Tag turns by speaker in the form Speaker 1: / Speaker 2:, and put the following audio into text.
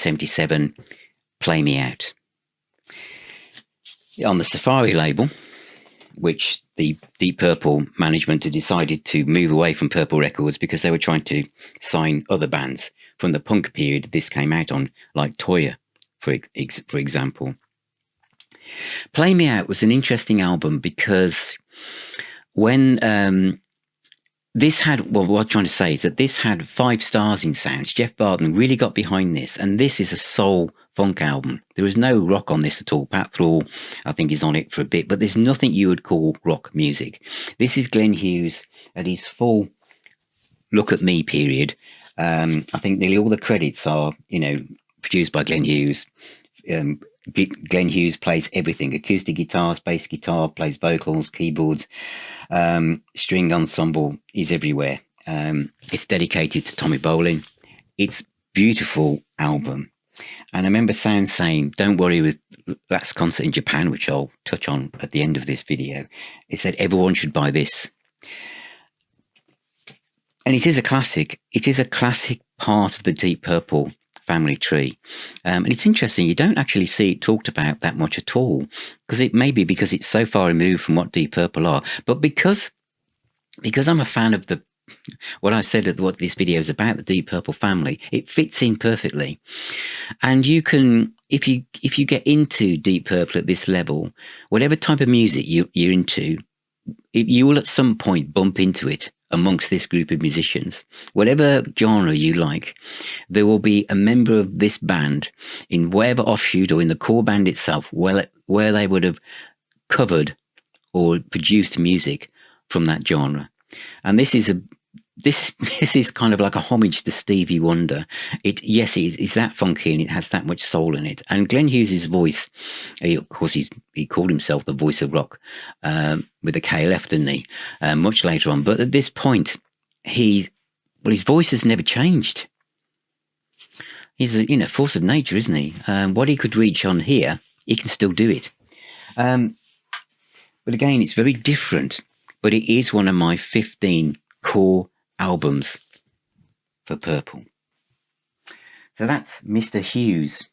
Speaker 1: 1977, Play Me Out. On the Safari label, which the Deep Purple management had decided to move away from Purple Records because they were trying to sign other bands from the punk period this came out on, like Toyah, for example. Play Me Out was an interesting album because when this had, well, what I'm trying to say is that this had 5 stars in sounds. Jeff Barton really got behind this, and this is a soul funk album. There was no rock on this at all. Pat Thrall, I think, is on it for a bit, but there's nothing you would call rock music. This is Glenn Hughes at his full Look at Me period. I think nearly all the credits are, produced by Glenn Hughes. Glenn Hughes plays everything: acoustic guitars, bass guitar, plays vocals, keyboards, string ensemble is everywhere. It's dedicated to Tommy Bolin. It's beautiful album. And I remember Sound saying, don't worry with Last Concert in Japan, which I'll touch on at the end of this video. It said everyone should buy this. And it is a classic. It is a classic part of the Deep Purple family tree. And it's interesting, you don't actually see it talked about that much at all, because it may be because it's so far removed from what Deep Purple are. But because I'm a fan of what I said at what this video is about, the Deep Purple family, it fits in perfectly. And you can, if you get into Deep Purple at this level, whatever type of music you're into, you will at some point bump into it amongst this group of musicians. Whatever genre you like, there will be a member of this band in whatever offshoot or in the core band itself where they would have covered or produced music from that genre. And this is kind of like a homage to Stevie Wonder. Yes, it's that funky and it has that much soul in it. And Glenn Hughes' voice, of course, he called himself the voice of rock with a K left, didn't he? Much later on. But at this point, his voice has never changed. He's a force of nature, isn't he? What he could reach on here, he can still do it. But again, it's very different. But it is one of my 15 core albums for Purple. So that's Mr. Hughes.